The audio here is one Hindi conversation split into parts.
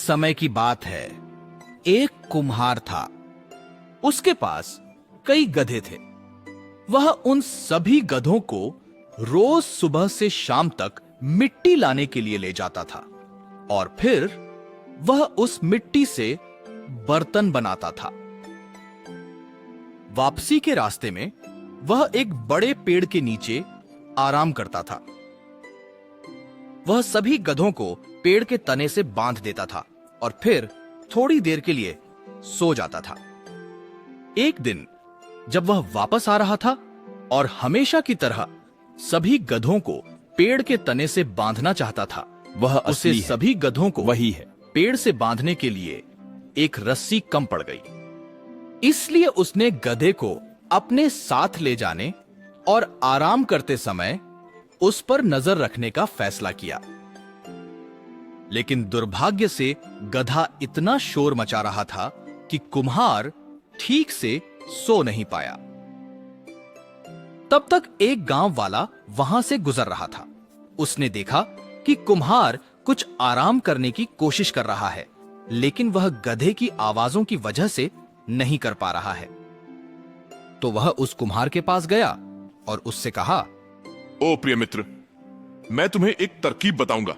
समय की बात है। एक कुम्हार था। उसके पास कई गधे थे। वह उन सभी गधों को रोज सुबह से शाम तक मिट्टी लाने के लिए ले जाता था और फिर वह उस मिट्टी से बर्तन बनाता था। वापसी के रास्ते में वह एक बड़े पेड़ के नीचे आराम करता था। वह सभी गधों को पेड़ के तने से बांध देता था और फिर थोड़ी देर के लिए सो जाता था। एक दिन जब वह वापस आ रहा था और हमेशा की तरह सभी गधों को पेड़ के तने से बांधना चाहता था, वह उसे असली है। सभी गधों को वही है। पेड़ से बांधने के लिए एक रस्सी कम पड़ गई। इसलिए उसने गधे को अपने साथ ले जाने और आराम करते समय उस पर नजर रखने का फैसला किया। लेकिन दुर्भाग्य से गधा इतना शोर मचा रहा था कि कुम्हार ठीक से सो नहीं पाया। तब तक एक गांव वाला वहां से गुजर रहा था। उसने देखा कि कुम्हार कुछ आराम करने की कोशिश कर रहा है, लेकिन वह गधे की आवाजों की वजह से नहीं कर पा रहा है। तो वह उस कुम्हार के पास गया और उससे कहा, ओ प्रिय मित्र, मैं तुम्हें एक तरकीब बताऊंगा।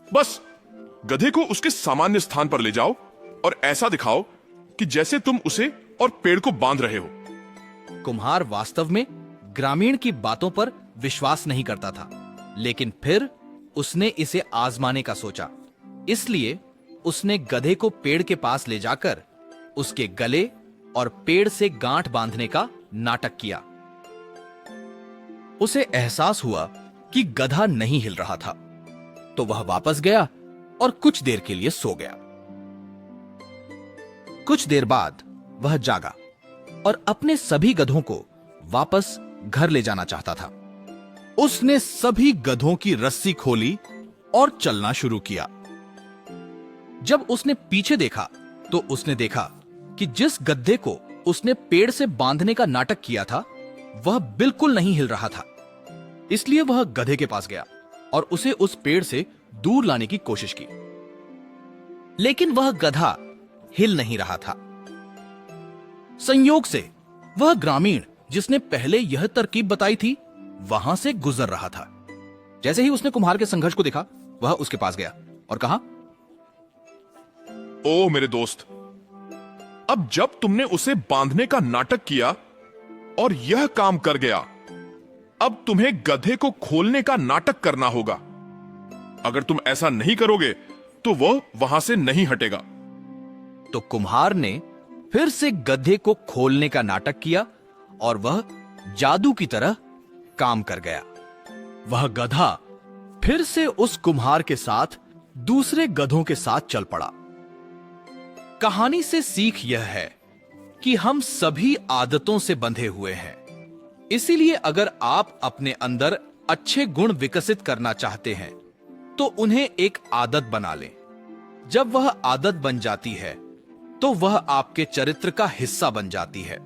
बस गधे को उसके सामान्य स्थान पर ले जाओ और ऐसा दिखाओ कि जैसे तुम उसे और पेड़ को बांध रहे हो। कुम्हार वास्तव में ग्रामीण की बातों पर विश्वास नहीं करता था, लेकिन फिर उसने इसे आजमाने का सोचा। इसलिए उसने गधे को पेड़ के पास ले जाकर उसके गले और पेड़ से गांठ बांधने का नाटक किया। उसे एहसास हुआ कि गधा नहीं हिल रहा था, तो वह वापस गया और कुछ देर के लिए सो गया। कुछ देर बाद वह जागा और अपने सभी गधों को वापस घर ले जाना चाहता था। उसने सभी गधों की रस्सी खोली और चलना शुरू किया। जब उसने पीछे देखा तो उसने देखा कि जिस गधे को उसने पेड़ से बांधने का नाटक किया था, वह बिल्कुल नहीं हिल रहा था। इसलिए वह गधे के पास गया और उसे उस पेड़ से दूर लाने की कोशिश की, लेकिन वह गधा हिल नहीं रहा था। संयोग से वह ग्रामीण जिसने पहले यह तरकीब बताई थी, वहां से गुजर रहा था। जैसे ही उसने कुम्हार के संघर्ष को देखा, वह उसके पास गया और कहा, ओ मेरे दोस्त, अब जब तुमने उसे बांधने का नाटक किया और यह काम कर गया, अब तुम्हें गधे को खोलने का नाटक करना होगा। अगर तुम ऐसा नहीं करोगे तो वह वहां से नहीं हटेगा। तो कुम्हार ने फिर से गधे को खोलने का नाटक किया और वह जादू की तरह काम कर गया। वह गधा फिर से उस कुम्हार के साथ दूसरे गधों के साथ चल पड़ा। कहानी से सीख यह है कि हम सभी आदतों से बंधे हुए हैं। इसीलिए अगर आप अपने अंदर अच्छे गुण विकसित करना चाहते हैं, तो उन्हें एक आदत बना लें। जब वह आदत बन जाती है, तो वह आपके चरित्र का हिस्सा बन जाती है।